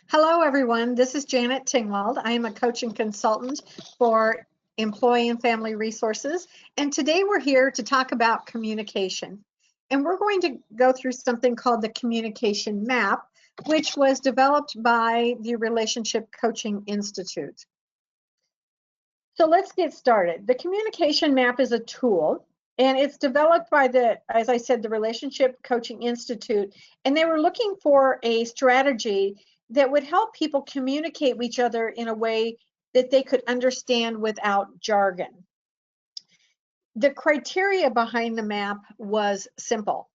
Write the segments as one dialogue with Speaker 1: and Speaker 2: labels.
Speaker 1: Hello, everyone. This is Janet Tingwald. I am a coach and consultant for Employee and Family Resources. And today we're here to talk about communication. And we're going to go through something called the Communication Map, which was developed by the Relationship Coaching Institute. So let's get started. The Communication Map is a tool, and it's developed by as I said, the Relationship Coaching Institute. And they were looking for a strategy that would help people communicate with each other in a way that they could understand without jargon. The criteria behind the map was simple.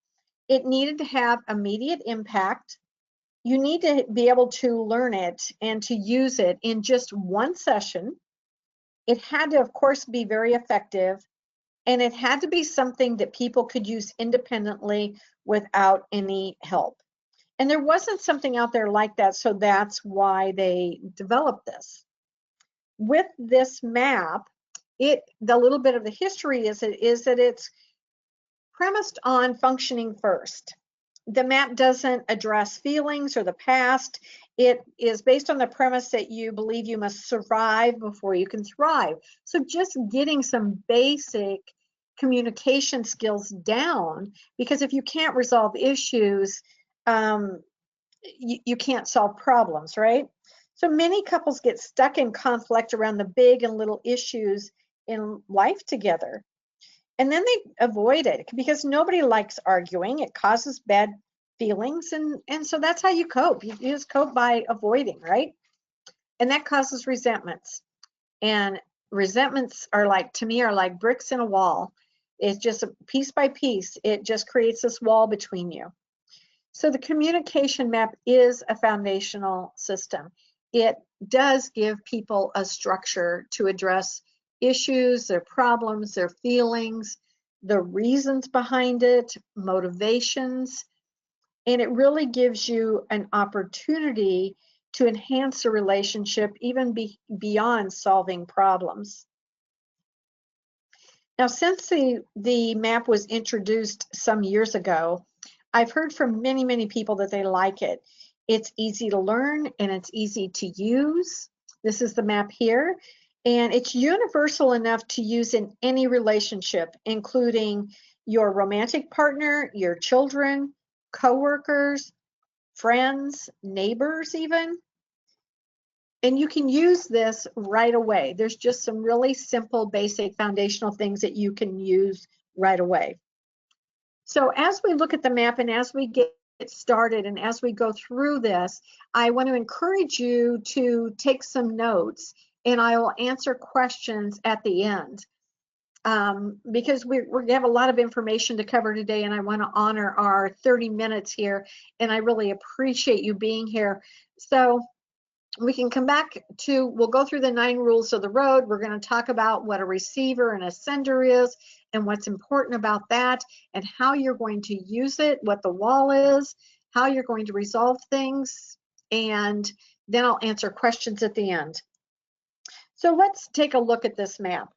Speaker 1: It needed to have immediate impact. You need to be able to learn it and to use it in just one session. It had to, of course, be very effective, and it had to be something that people could use independently without any help. And there wasn't something out there like that, so that's why they developed this. With this map, the little bit of the history is that it's premised on functioning first. The map doesn't address feelings or the past. It is based on the premise that you believe you must survive before you can thrive. So just getting some basic communication skills down, because if you can't resolve issues, you can't solve problems, right? So many couples get stuck in conflict around the big and little issues in life together. And then they avoid it because nobody likes arguing. It causes bad feelings. And so that's how you cope. You just cope by avoiding, right? And that causes resentments. And resentments to me, are like bricks in a wall. It's just piece by piece. It just creates this wall between you. So the communication map is a foundational system. It does give people a structure to address issues, their problems, their feelings, the reasons behind it, motivations, and it really gives you an opportunity to enhance a relationship even beyond solving problems. Now, since the map was introduced some years ago, I've heard from many, many people that they like it. It's easy to learn and it's easy to use. This is the map here. And it's universal enough to use in any relationship, including your romantic partner, your children, coworkers, friends, neighbors even. And you can use this right away. There's just some really simple, basic, foundational things that you can use right away. So as we look at the map and as we get started and as we go through this, I want to encourage you to take some notes, and I will answer questions at the end. Because we have a lot of information to cover today, and I want to honor our 30 minutes here, and I really appreciate you being here. So we can come back to, we'll go through the 9 rules of the road. We're going to talk about what a receiver and a sender is and what's important about that and how you're going to use it, what the wall is, how you're going to resolve things, and then I'll answer questions at the end. So let's take a look at this map.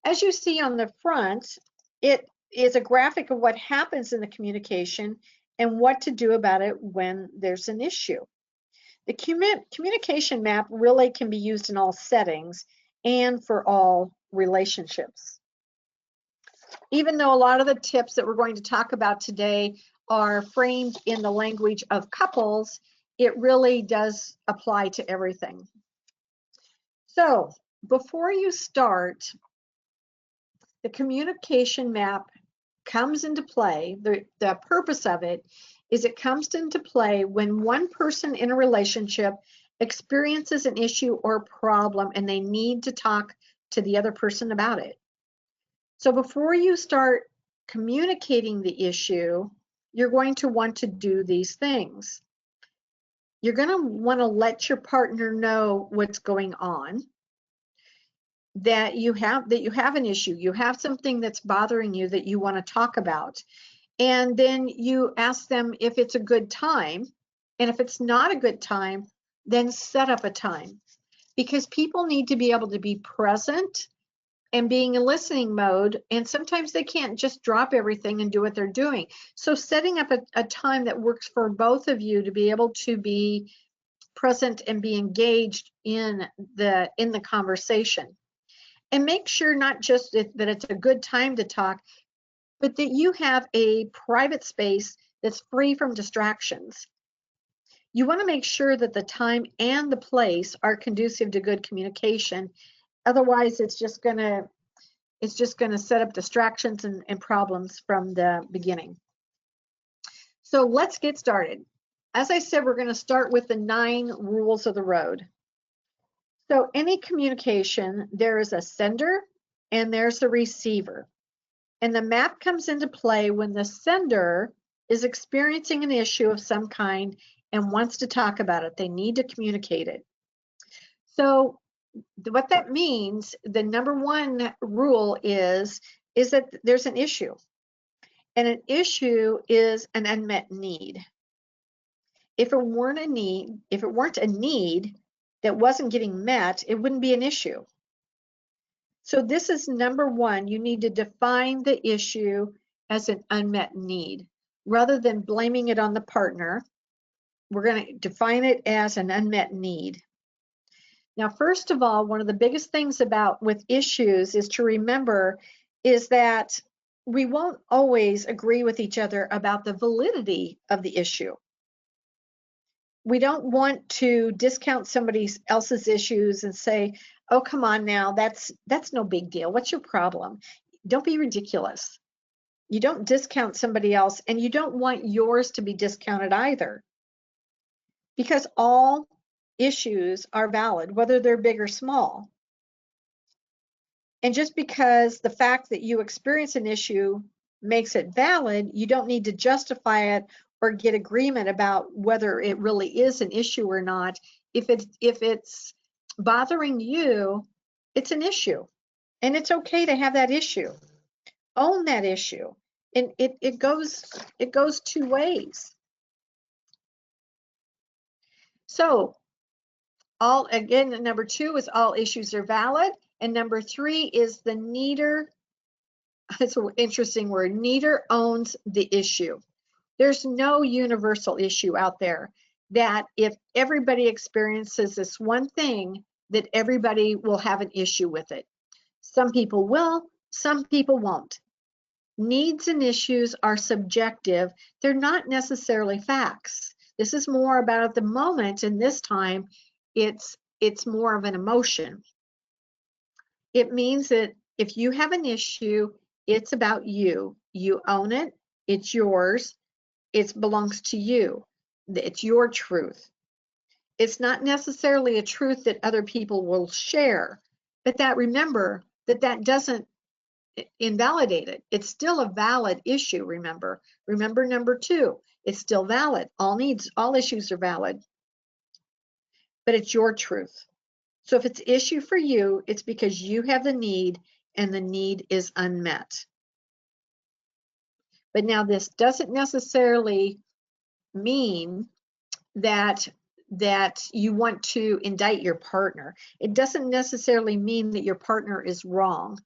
Speaker 1: As you see on the front, it is a graphic of what happens in the communication and what to do about it when there's an issue. The communication map really can be used in all settings and for all relationships. Even though a lot of the tips that we're going to talk about today are framed in the language of couples, it really does apply to everything. So before you start, the communication map comes into play. The purpose of it is it comes into play when one person in a relationship experiences an issue or problem and they need to talk to the other person about it. So before you start communicating the issue, you're going to want to do these things. You're going to want to let your partner know what's going on, that you have an issue, you have something that's bothering you that you want to talk about. And then you ask them if it's a good time. And if it's not a good time, then set up a time. Because people need to be able to be present and being in listening mode. And sometimes they can't just drop everything and do what they're doing. So setting up a time that works for both of you to be able to be present and be engaged in the conversation. And make sure not just that it's a good time to talk, but that you have a private space that's free from distractions. You want to make sure that the time and the place are conducive to good communication. Otherwise, it's just going to set up distractions and problems from the beginning. So let's get started. As I said, we're going to start with the 9 rules of the road. So any communication, there is a sender and there's a receiver. And the map comes into play when the sender is experiencing an issue of some kind and wants to talk about it. They need to communicate it. So what that means, the number 1 rule is that there's an issue. And an issue is an unmet need. If it weren't a need that wasn't getting met, it wouldn't be an issue. So this is number 1. You need to define the issue as an unmet need. Rather than blaming it on the partner, we're going to define it as an unmet need. Now, first of all, one of the biggest things with issues is to remember is that we won't always agree with each other about the validity of the issue. We don't want to discount somebody else's issues and say, oh, come on now, that's no big deal. What's your problem? Don't be ridiculous. You don't discount somebody else, and you don't want yours to be discounted either. Because all issues are valid, whether they're big or small. And just because the fact that you experience an issue makes it valid, you don't need to justify it or get agreement about whether it really is an issue or not. If it's bothering you, it's an issue. And it's okay to have that issue. Own that issue. And it goes 2 ways. So again, number 2 is all issues are valid. And number 3 is the needer. It's an interesting word. Needer owns the issue. There's no universal issue out there that if everybody experiences this one thing, that everybody will have an issue with it. Some people will, some people won't. Needs and issues are subjective. They're not necessarily facts. This is more about at the moment, and this time it's more of an emotion. It means that if you have an issue, it's about you. You own it. It's yours. It belongs to you. It's your truth. It's not necessarily a truth that other people will share, but remember that doesn't invalidate it. It's still a valid issue, remember. Remember number 2, it's still valid. All issues are valid, but it's your truth. So if it's issue for you, it's because you have the need and the need is unmet. But now this doesn't necessarily mean that you want to indict your partner. It doesn't necessarily mean that your partner is wrong.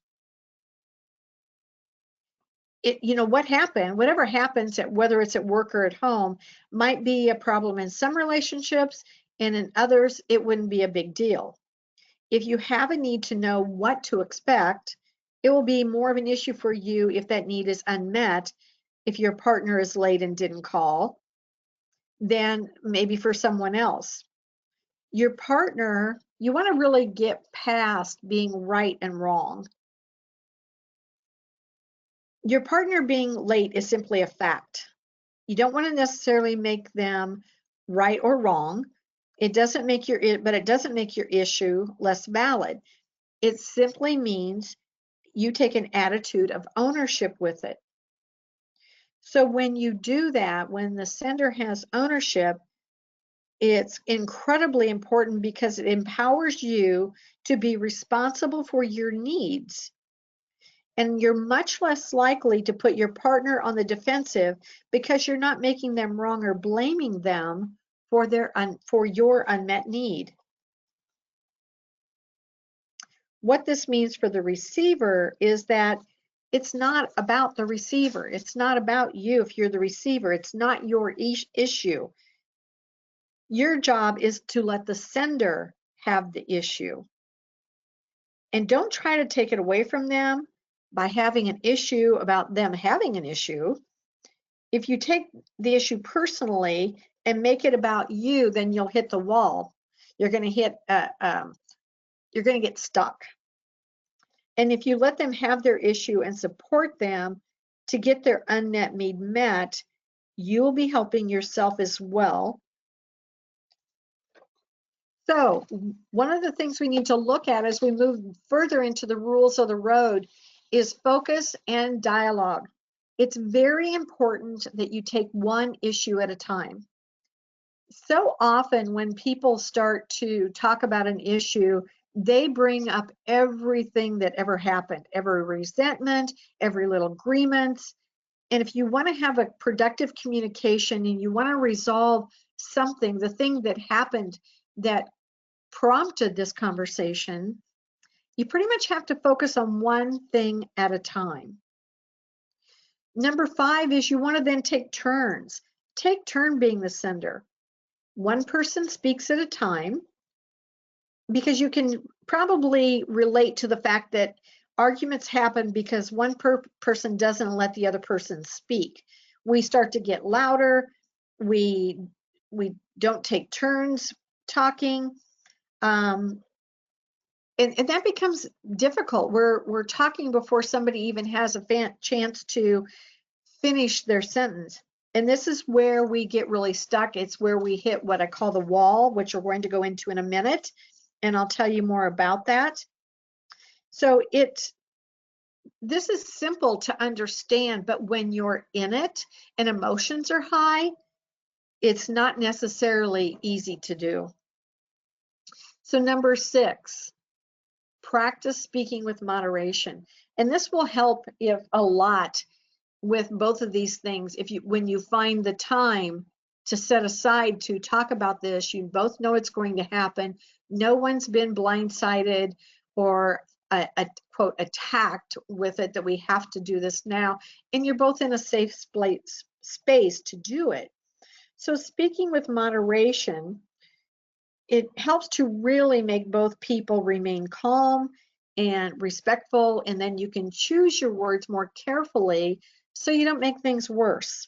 Speaker 1: Whatever happens whether it's at work or at home might be a problem in some relationships, and in others it wouldn't be a big deal. If you have a need to know what to expect, it will be more of an issue for you if that need is unmet, if your partner is late and didn't call, than maybe for someone else. Your partner, you want to really get past being right and wrong. Your partner being late is simply a fact. You don't want to necessarily make them right or wrong. It doesn't make your issue less valid. It simply means you take an attitude of ownership with it. So when you do that, when the sender has ownership, it's incredibly important because it empowers you to be responsible for your needs. And you're much less likely to put your partner on the defensive because you're not making them wrong or blaming them for your unmet need. What this means for the receiver is that it's not about the receiver. It's not about you if you're the receiver. It's not your issue. Your job is to let the sender have the issue. And don't try to take it away from them by having an issue about them having an issue. If you take the issue personally and make it about you, then you'll hit the wall. You're going to get stuck. And if you let them have their issue and support them to get their unmet need met, you'll be helping yourself as well. So one of the things we need to look at as we move further into the rules of the road is focus and dialogue. It's very important that you take one issue at a time. So often when people start to talk about an issue, they bring up everything that ever happened, every resentment, every little agreement. And if you want to have a productive communication and you want to resolve something, the thing that happened that prompted this conversation, you pretty much have to focus on one thing at a time. Number 5 is you want to then take turns. Take turn being the sender. One person speaks at a time, because you can probably relate to the fact that arguments happen because one person doesn't let the other person speak. We start to get louder. We don't take turns talking. And that becomes difficult. We're talking before somebody even has a chance to finish their sentence. And this is where we get really stuck. It's where we hit what I call the wall, which we're going to go into in a minute. And I'll tell you more about that. So this is simple to understand, but when you're in it and emotions are high, it's not necessarily easy to do. So number 6, practice speaking with moderation. And this will help a lot with both of these things. When you find the time to set aside to talk about this, you both know it's going to happen. No one's been blindsided or quote attacked with it that we have to do this now, and you're both in a safe space to do it. So speaking with moderation, it helps to really make both people remain calm and respectful, and then you can choose your words more carefully so you don't make things worse.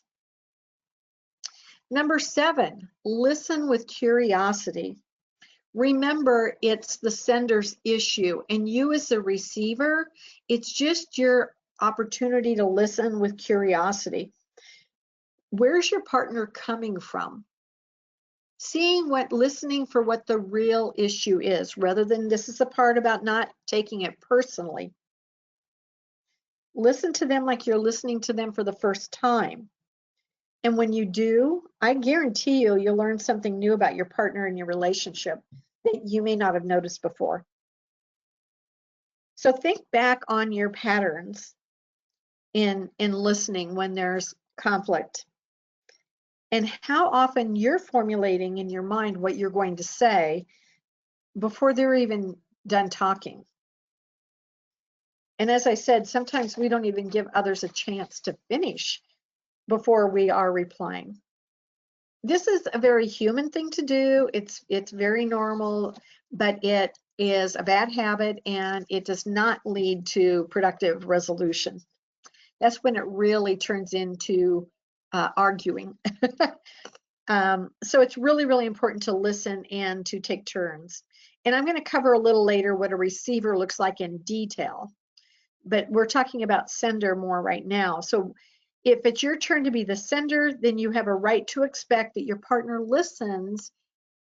Speaker 1: Number 7, listen with curiosity. Remember, it's the sender's issue, and you as the receiver, it's just your opportunity to listen with curiosity. Where's your partner coming from? Listening for what the real issue is, rather than this is the part about not taking it personally. Listen to them like you're listening to them for the first time. And when you do, I guarantee you'll learn something new about your partner and your relationship that you may not have noticed before. So think back on your patterns in listening when there's conflict, and how often you're formulating in your mind what you're going to say before they're even done talking. And as I said, sometimes we don't even give others a chance to finish before we are replying. This is a very human thing to do. It's very normal, but it is a bad habit and it does not lead to productive resolution. That's when it really turns into arguing. So it's really, really important to listen and to take turns. And I'm going to cover a little later what a receiver looks like in detail, but we're talking about sender more right now. So if it's your turn to be the sender, then you have a right to expect that your partner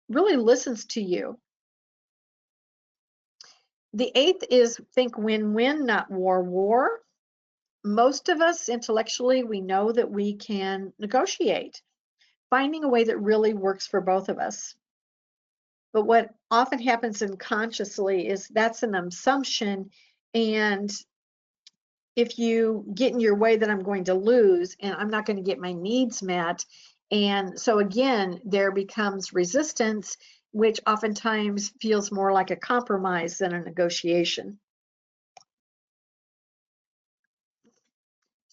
Speaker 1: really listens to you. The 8th is think win-win, not war. Most of us intellectually, we know that we can negotiate, finding a way that really works for both of us. But what often happens unconsciously is that's an assumption, and if you get in your way, that I'm going to lose and I'm not going to get my needs met. And so again, there becomes resistance, which oftentimes feels more like a compromise than a negotiation.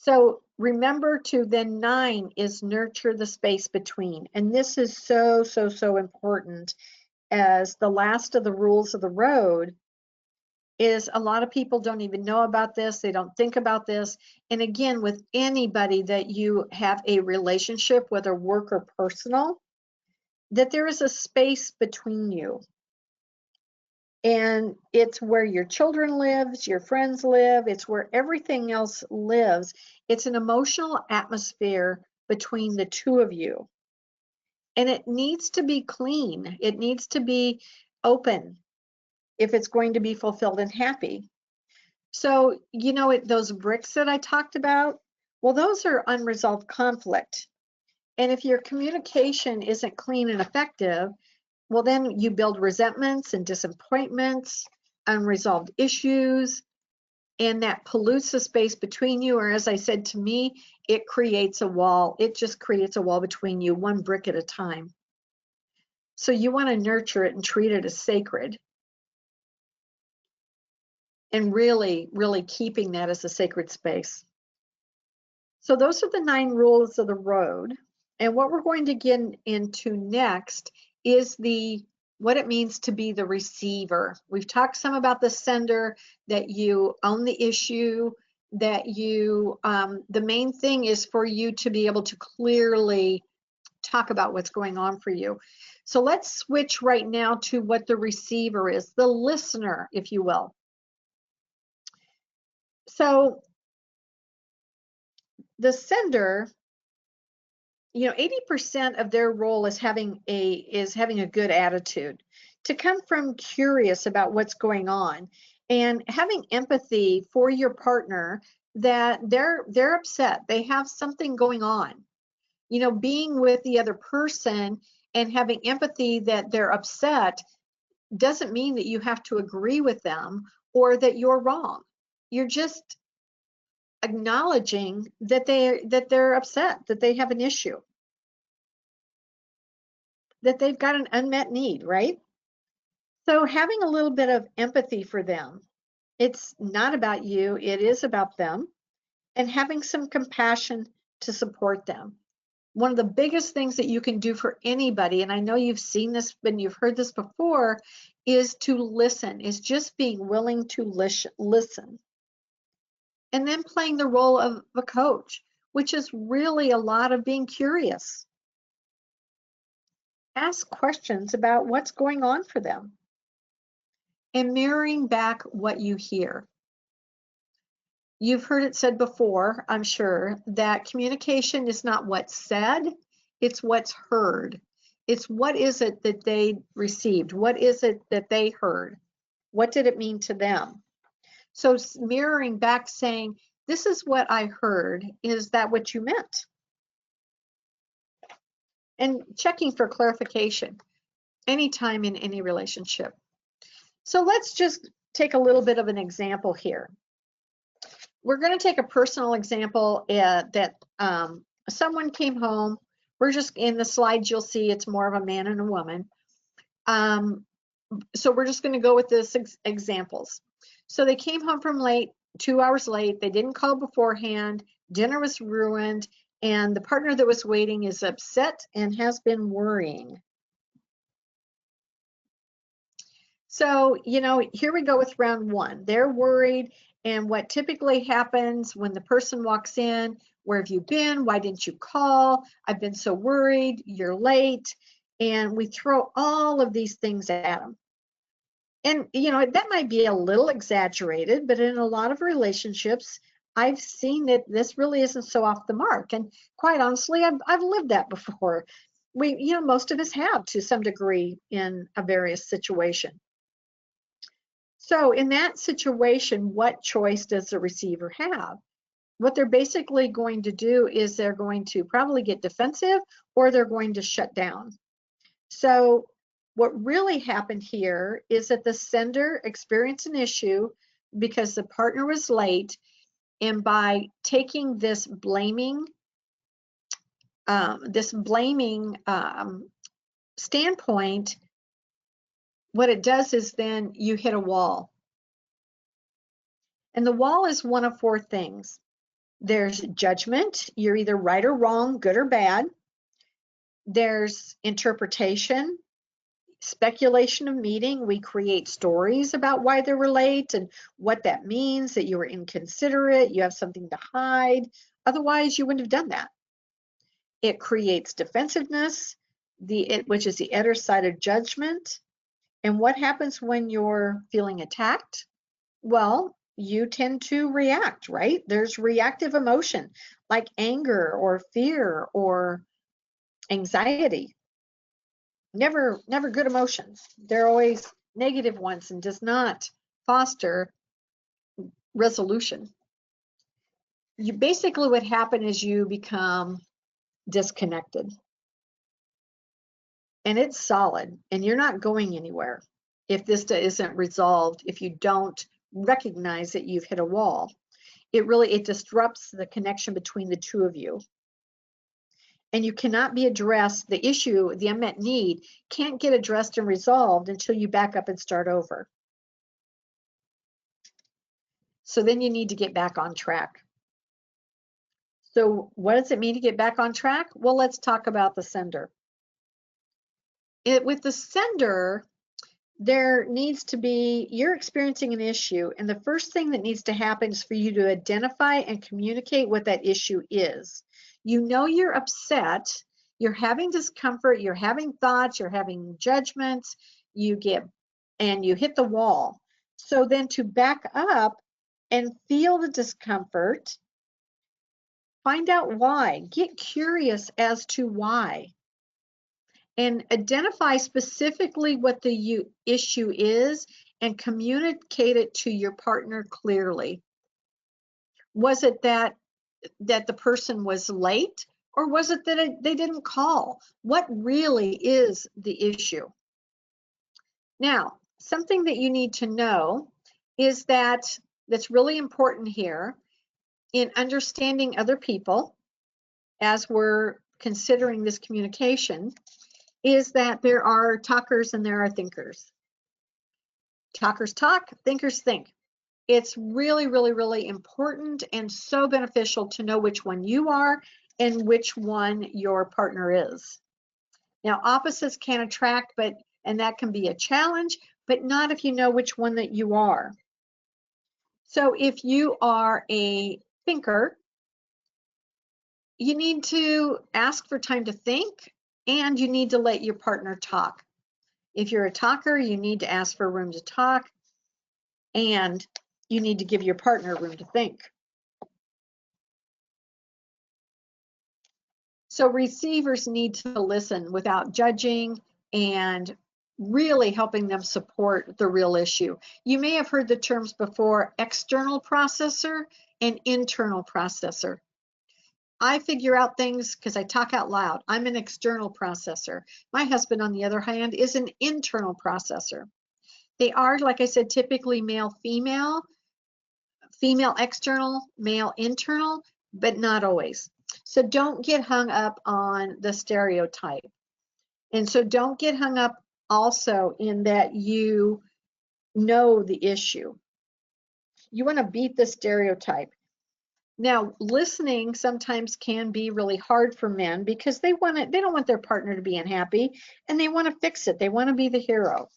Speaker 1: So remember to then 9 is nurture the space between. And this is so, so, so important, as the last of the rules of the road is a lot of people don't even know about this. They don't think about this. And again, with anybody that you have a relationship, whether work or personal, that there is a space between you. And it's where your children lives, your friends live, it's where everything else lives. It's an emotional atmosphere between the two of you. And it needs to be clean. It needs to be open if it's going to be fulfilled and happy. So, you know, those bricks that I talked about, well, those are unresolved conflict. And if your communication isn't clean and effective, well, then you build resentments and disappointments, unresolved issues, and that pollutes the space between you. Or as I said, to me, it creates a wall. It just creates a wall between you, one brick at a time. So you want to nurture it and treat it as sacred. And really, really keeping that as a sacred space. So those are the 9 rules of the road. And what we're going to get into next is what it means to be the receiver. We've talked some about the sender, that you own the issue, that you, the main thing is for you to be able to clearly talk about what's going on for you. So let's switch right now to what the receiver is, the listener, if you will. So the sender, you know, 80% of their role is having a good attitude, to come from curious about what's going on and having empathy for your partner, that they're upset, they have something going on. You know, being with the other person and having empathy that they're upset doesn't mean that you have to agree with them or that you're wrong. You're just acknowledging that they're upset, that they have an issue, that they've got an unmet need, right? So having a little bit of empathy for them. It's not about you, it is about them, and having some compassion to support them. One of the biggest things that you can do for anybody, and I know you've seen this and you've heard this before, is to listen, is just being willing to listen. And then playing the role of a coach, which is really a lot of being curious. Ask questions about what's going on for them and mirroring back what you hear. You've heard it said before, I'm sure, that communication is not what's said, it's what's heard. It's what is it that they received? What is it that they heard? What did it mean to them? So mirroring back, saying, this is what I heard. Is that what you meant? And checking for clarification anytime in any relationship. So let's just take a little bit of an example here. We're going to take a personal example that someone came home. We're just in the slides, you'll see it's more of a man and a woman. So we're just going to go with this examples. So they came home from late, 2 hours late. They didn't call beforehand. Dinner was ruined. And the partner that was waiting is upset and has been worrying. So, you know, here we go with round 1. They're worried. And what typically happens when the person walks in, where have you been? Why didn't you call? I've been so worried. You're late. And we throw all of these things at them. And, you know, that might be a little exaggerated, but in a lot of relationships, I've seen that this really isn't so off the mark. And quite honestly, I've lived that before. You know, most of us have to some degree in a various situation. So in that situation, what choice does the receiver have? What they're basically going to do is they're going to probably get defensive or they're going to shut down. So what really happened here is that the sender experienced an issue because the partner was late, and by taking this blaming standpoint, what it does is then you hit a wall. And the wall is one of 4 things. There's judgment. You're either right or wrong, good or bad. There's interpretation, speculation of meaning. We create stories about why they were late and what that means, that you were inconsiderate, you have something to hide. Otherwise, you wouldn't have done that. It creates defensiveness, which is the other side of judgment. And what happens when you're feeling attacked? Well, you tend to react, right? There's reactive emotion like anger or fear or anxiety. Never good emotions. They're always negative ones and does not foster resolution. You basically, what happen is you become disconnected. And it's solid, and you're not going anywhere if this isn't resolved, if you don't recognize that you've hit a wall. It disrupts the connection between the two of you. And you cannot be addressed, the issue, the unmet need, can't get addressed and resolved until you back up and start over. So then you need to get back on track. So what does it mean to get back on track? Well, let's talk about the sender. With the sender, there needs to be, you're experiencing an issue, and the first thing that needs to happen is for you to identify and communicate what that issue is. You know you're upset, you're having discomfort, you're having thoughts, you're having judgments, you hit the wall. So then to back up and feel the discomfort, find out why, get curious as to why. And identify specifically what the issue is and communicate it to your partner clearly. Was it that the person was late, or was it that they didn't call? What really is the issue? Now, something that you need to know is that's really important here in understanding other people as we're considering this communication, is that there are talkers and there are thinkers. Talkers talk, thinkers think. It's really, really, really important and so beneficial to know which one you are and which one your partner is. Now, opposites can attract, and that can be a challenge, but not if you know which one that you are. So if you are a thinker, you need to ask for time to think, and you need to let your partner talk. If you're a talker, you need to ask for room to talk, and you need to give your partner room to think. So receivers need to listen without judging and really helping them support the real issue. You may have heard the terms before, external processor and internal processor. I figure out things because I talk out loud. I'm an external processor. My husband, on the other hand, is an internal processor. They are, like I said, typically male, female external, male internal, but not always. So don't get hung up on the stereotype. And so don't get hung up also in that you know the issue. You want to beat the stereotype. Now, listening sometimes can be really hard for men because they don't want their partner to be unhappy, and they want to fix it. They want to be the hero.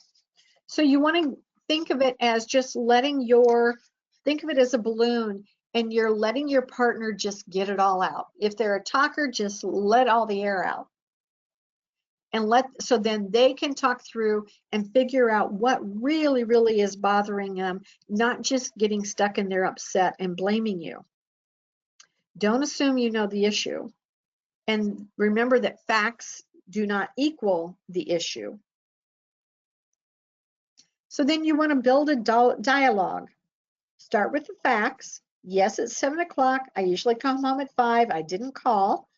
Speaker 1: So you want to think of it as just think of it as a balloon, and you're letting your partner just get it all out. If they're a talker, just let all the air out. And so then they can talk through and figure out what really, really is bothering them, not just getting stuck in their upset and blaming you. Don't assume you know the issue. And remember that facts do not equal the issue. So then you want to build a dialogue. Start with the facts. Yes, it's 7 o'clock. I usually come home at 5. I didn't call.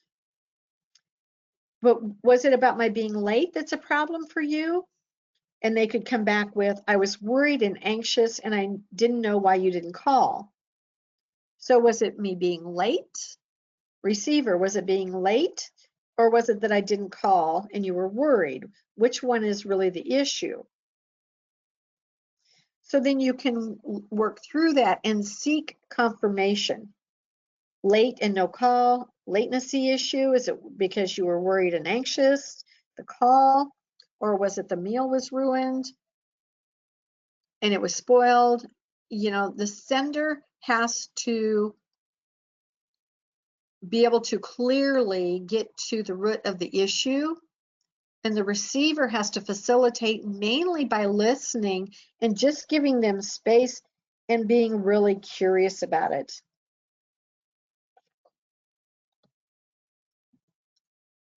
Speaker 1: But was it about my being late that's a problem for you? And they could come back with, I was worried and anxious and I didn't know why you didn't call. So was it me being late? Receiver, was it being late? Or was it that I didn't call and you were worried? Which one is really the issue? So then you can work through that and seek confirmation. Late and no call, latency issue. Is it because you were worried and anxious, the call, or was it the meal was ruined and it was spoiled? You know, the sender has to be able to clearly get to the root of the issue, and the receiver has to facilitate mainly by listening and just giving them space and being really curious about it.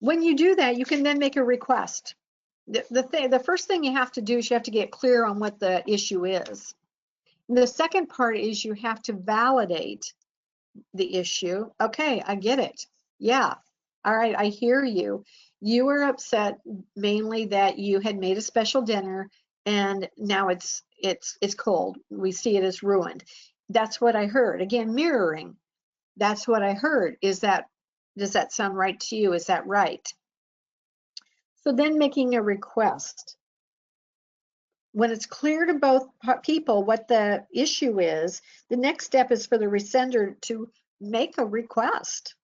Speaker 1: When you do that, you can then make a request. The first thing you have to do is you have to get clear on what the issue is. The second part is you have to validate the issue. Okay, I get it. Yeah. All right, I hear you. You were upset mainly that you had made a special dinner and now it's cold. We see it as ruined. That's what I heard. Again, mirroring. That's what I heard. Does that sound right to you? Is that right? So then making a request. When it's clear to both people what the issue is, the next step is for the resender to make a request.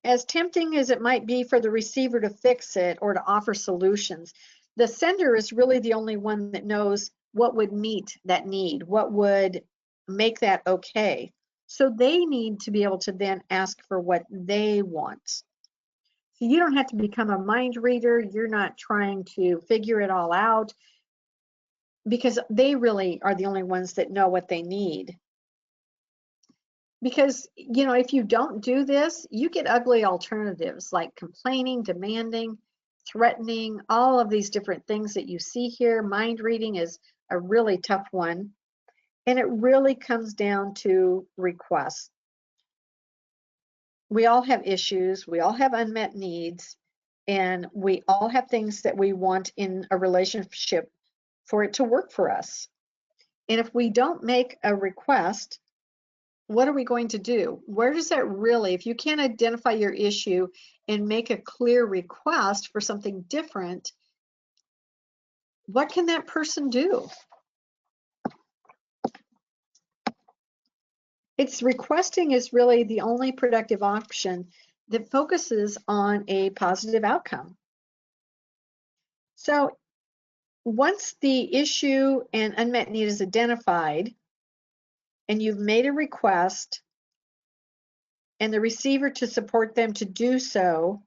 Speaker 1: As tempting as it might be for the receiver to fix it or to offer solutions, the sender is really the only one that knows what would meet that need, what would make that okay. So they need to be able to then ask for what they want. So you don't have to become a mind reader. You're not trying to figure it all out, because they really are the only ones that know what they need. Because, you know, if you don't do this, you get ugly alternatives like complaining, demanding, threatening, all of these different things that you see here. Mind reading is a really tough one. And it really comes down to requests. We all have issues, we all have unmet needs, and we all have things that we want in a relationship for it to work for us. And if we don't make a request, what are we going to do? Where does that really, if you can't identify your issue and make a clear request for something different, what can that person do? It's requesting is really the only productive option that focuses on a positive outcome. So once the issue and unmet need is identified and you've made a request and the receiver to support them to do so,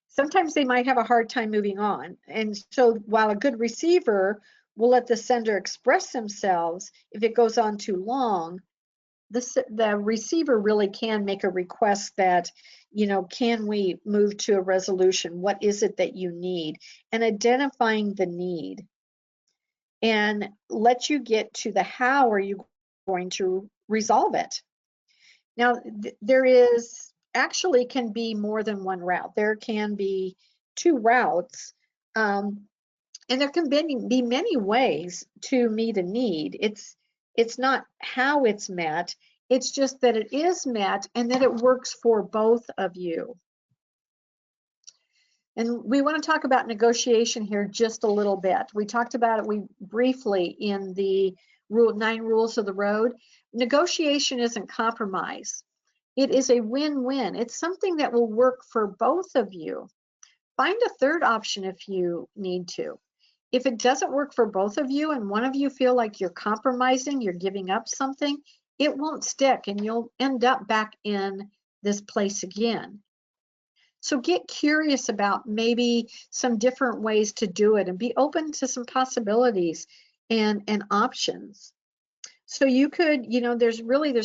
Speaker 1: sometimes they might have a hard time moving on. And so while a good receiver will let the sender express themselves, if it goes on too long, the receiver really can make a request that, you know, can we move to a resolution? What is it that you need? And identifying the need, and let you get to the how are you going to resolve it. Now, there is actually can be more than one route. There can be two routes, and there can be many ways to meet a need. It's not how it's met, it's just that it is met and that it works for both of you. And we want to talk about negotiation here just a little bit. We talked about it briefly in the 9 rules of the road. Negotiation isn't compromise. It is a win-win. It's something that will work for both of you. Find a third option if you need to. If it doesn't work for both of you and one of you feel like you're compromising, you're giving up something, it won't stick and you'll end up back in this place again. So get curious about maybe some different ways to do it and be open to some possibilities and options. So you could, you know, there's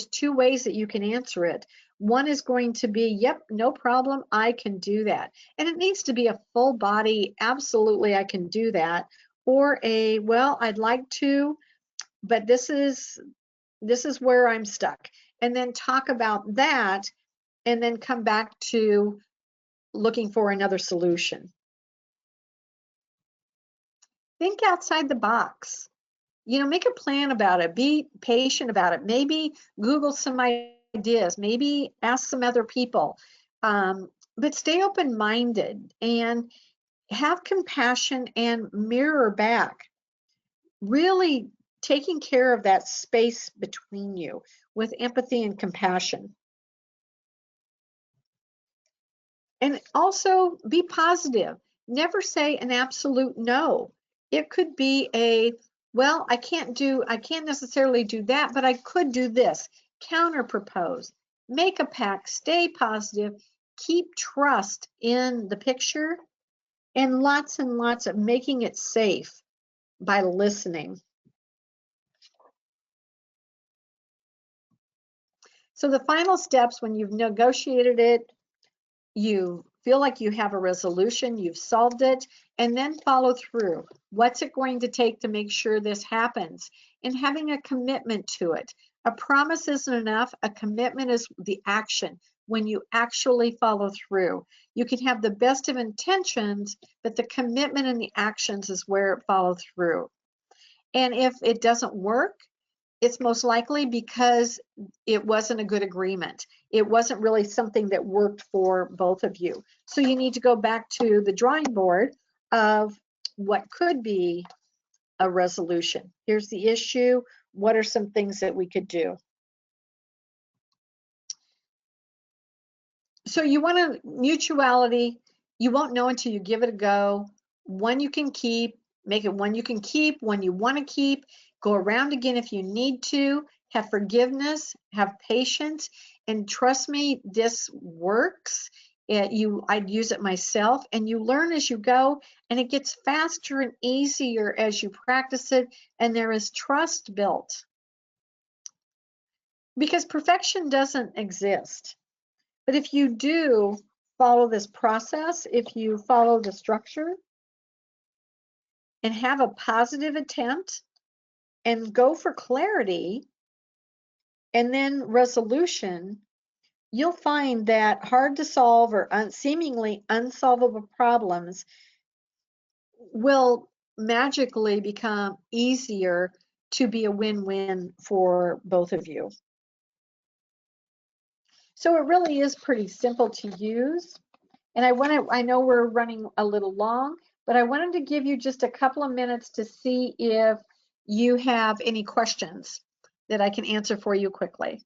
Speaker 1: 2 ways that you can answer it. One is going to be, yep, no problem, I can do that. And it needs to be a full body, absolutely, I can do that. Or a, well, I'd like to, but this is where I'm stuck. And then talk about that and then come back to looking for another solution. Think outside the box. You know, make a plan about it. Be patient about it. Maybe Google some ideas. Maybe ask some other people. But stay open-minded and have compassion and mirror back. Really taking care of that space between you with empathy and compassion. And also be positive. Never say an absolute no. It could be a, well, I can't necessarily do that, but I could do this. Counter propose, make a pact, stay positive, keep trust in the picture, and lots of making it safe by listening. So the final steps, when you've negotiated it, you feel like you have a resolution, you've solved it, and then follow through. What's it going to take to make sure this happens? And having a commitment to it. A promise isn't enough. A commitment is the action. When you actually follow through, you can have the best of intentions, but the commitment and the actions is where it follows through. And if it doesn't work, it's most likely because it wasn't a good agreement. It wasn't really something that worked for both of you. So you need to go back to the drawing board of what could be a resolution. Here's the issue. What are some things that we could do? So you want a mutuality. You won't know until you give it a go. One you can keep, make it one you can keep, one you want to keep. Go around again if you need to. Have forgiveness, have patience, and trust me, this works. I'd use it myself, and you learn as you go, and it gets faster and easier as you practice it, and there is trust built. Because perfection doesn't exist. But if you do follow this process, if you follow the structure and have a positive intent and go for clarity and then resolution, you'll find that hard to solve or seemingly unsolvable problems will magically become easier to be a win-win for both of you. So it really is pretty simple to use. And I know we're running a little long, but I wanted to give you just a couple of minutes to see if you have any questions that I can answer for you quickly.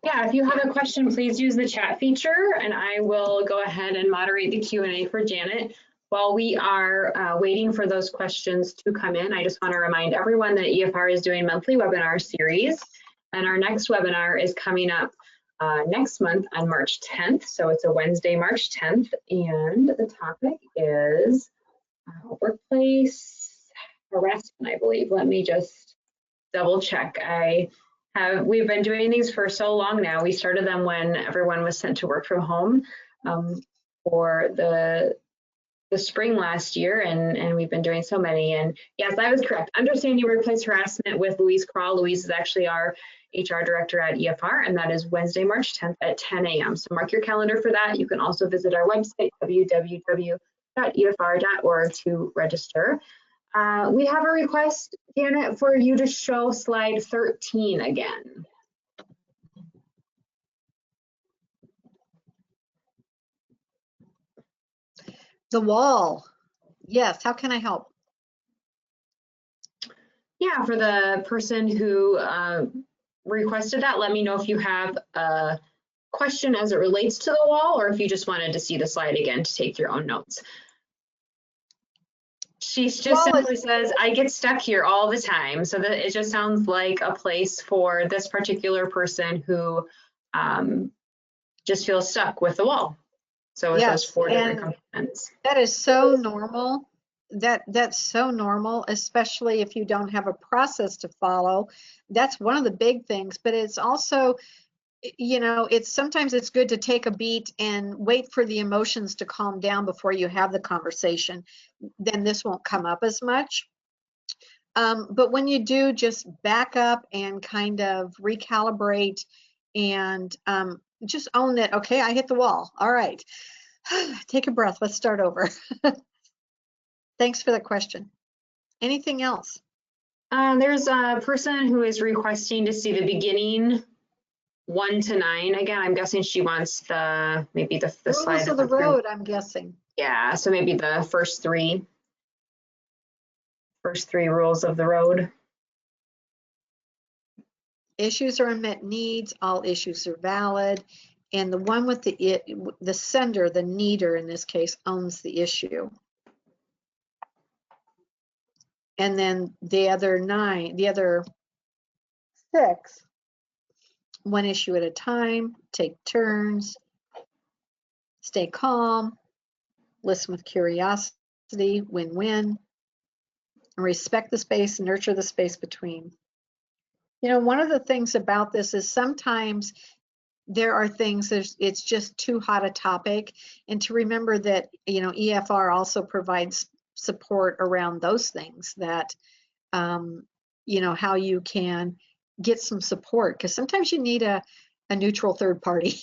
Speaker 2: Yeah, if you have a question, please use the chat feature and I will go ahead and moderate the Q&A for Janet. While we are waiting for those questions to come in, I just want to remind everyone that EFR is doing monthly webinar series, and our next webinar is coming up next month on March 10th. So it's a Wednesday, March 10th, and the topic is workplace harassment, I believe. Let me just double check. We've been doing these for so long now. We started them when everyone was sent to work from home for the spring last year, and we've been doing so many. And yes, that is correct. Understanding workplace harassment with Louise Krall. Louise is actually our HR director at EFR, and that is Wednesday, March 10th at 10 a.m. So mark your calendar for that. You can also visit our website, www.efr.org, to register. We have a request, Janet, for you to show slide 13 again.
Speaker 1: The wall. Yes, how can I help?
Speaker 2: Yeah, for the person who requested that, let me know if you have a question as it relates to the wall, or if you just wanted to see the slide again to take your own notes. She just simply says, I get stuck here all the time. So that it just sounds like a place for this particular person who just feels stuck with the wall. So with those 4 different components.
Speaker 1: That is so normal. That's so normal, especially if you don't have a process to follow. That's one of the big things, but it's also, you know, sometimes it's good to take a beat and wait for the emotions to calm down before you have the conversation. Then this won't come up as much. But when you do, just back up and kind of recalibrate and just own that, okay, I hit the wall. All right, take a breath. Let's start over. Thanks for the question. Anything else?
Speaker 2: There's a person who is requesting to see the beginning 1 to 9. Again, I'm guessing she wants the maybe the slide.
Speaker 1: Rules of the road, I'm guessing.
Speaker 2: Yeah, so maybe the first three rules of the road.
Speaker 1: Issues are unmet needs, all issues are valid, and the one with the sender, the needer in this case, owns the issue. And then the other 6, one issue at a time, take turns, stay calm, listen with curiosity, win-win, respect the space, nurture the space between. You know, one of the things about this is sometimes there are things it's just too hot a topic, and to remember that, you know, EFR also provides support around those things, that you know, how you can get some support, because sometimes you need a neutral third party.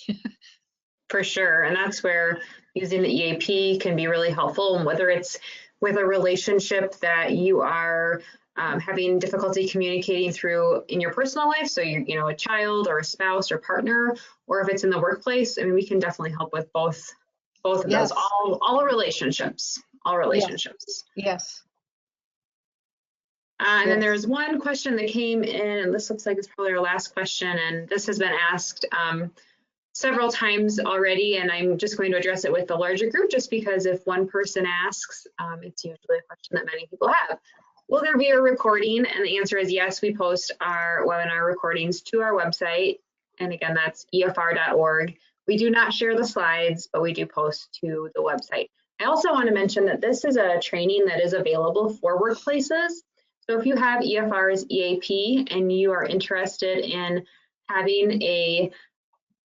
Speaker 2: For sure, and that's where using the EAP can be really helpful, and whether it's with a relationship that you are having difficulty communicating through in your personal life, so you're, you know, a child or a spouse or partner, or if it's in the workplace. I mean, we can definitely help with both of
Speaker 1: Yes.
Speaker 2: those, all relationships.
Speaker 1: Yes.
Speaker 2: And then there's one question that came in, and this looks like it's probably our last question, and this has been asked several times already, and I'm just going to address it with the larger group, just because if one person asks, it's usually a question that many people have. Will there be a recording? And the answer is yes, we post our webinar recordings to our website. And again, that's efr.org. We do not share the slides, but we do post to the website. I also want to mention that this is a training that is available for workplaces. So if you have EFR's EAP and you are interested in having a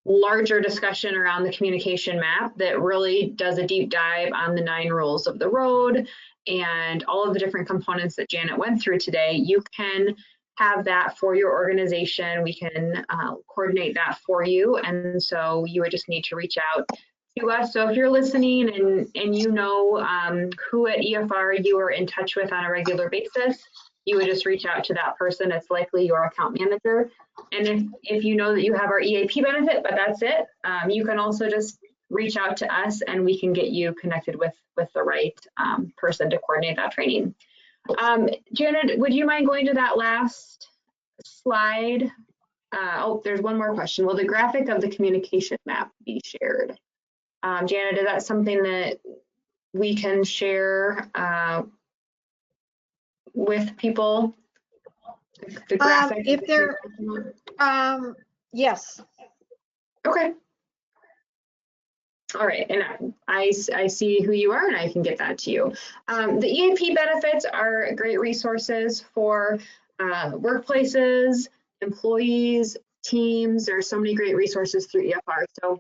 Speaker 2: larger discussion around the communication map that really does a deep dive on the 9 rules of the road and all of the different components that Janet went through today, you can have that for your organization. We can coordinate that for you. And so you would just need to reach out to us. So if you're listening and you know who at EFR you are in touch with on a regular basis, you would just reach out to that person. It's likely your account manager. And if you know that you have our EAP benefit, but that's it, you can also just reach out to us and we can get you connected with the right person to coordinate that training. Janet, would you mind going to that last slide? Oh, there's one more question. Will the graphic of the communication map be shared? Janet, is that something that we can share with people? The graphic?
Speaker 1: If they're, yes.
Speaker 2: Okay. All right, and I see who you are and I can get that to you. The EAP benefits are great resources for workplaces, employees, teams. There's so many great resources through EFR. So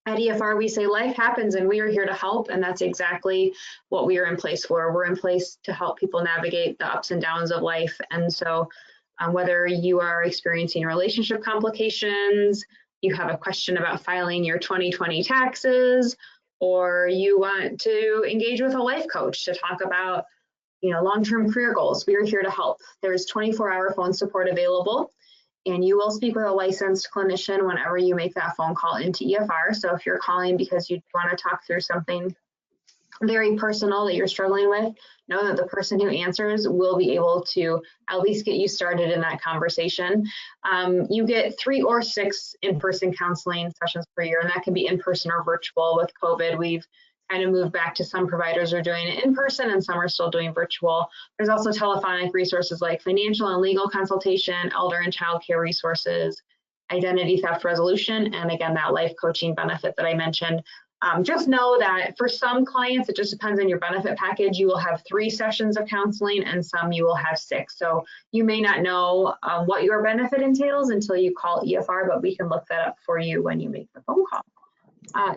Speaker 2: at EFR, we say life happens and we are here to help, and that's exactly what we are in place for. We're in place to help people navigate the ups and downs of life. And so whether you are experiencing relationship complications, you have a question about filing your 2020 taxes, or you want to engage with a life coach to talk about, you know, long-term career goals, we are here to help. There's 24-hour phone support available, and you will speak with a licensed clinician whenever you make that phone call into EFR. So if you're calling because you want to talk through something very personal that you're struggling with, know that the person who answers will be able to at least get you started in that conversation. You get 3 or 6 in-person counseling sessions per year, and that can be in-person or virtual. With COVID, we've kind of moved back to some providers are doing it in person and some are still doing virtual. There's also telephonic resources like financial and legal consultation, elder and child care resources, identity theft resolution, and again, that life coaching benefit that I mentioned. Just know that for some clients, it just depends on your benefit package. You will have 3 sessions of counseling and some you will have 6. So you may not know what your benefit entails until you call EFR, but we can look that up for you when you make the phone call.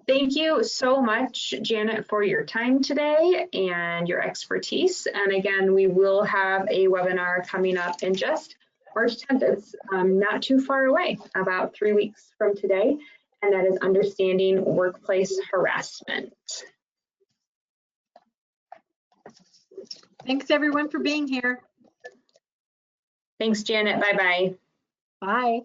Speaker 2: Thank you so much, Janet, for your time today and your expertise. And again, we will have a webinar coming up in just March 10th. It's not too far away, about 3 weeks from today. And that is understanding workplace harassment.
Speaker 1: Thanks everyone for being here.
Speaker 2: Thanks, Janet. Bye-bye.
Speaker 1: Bye.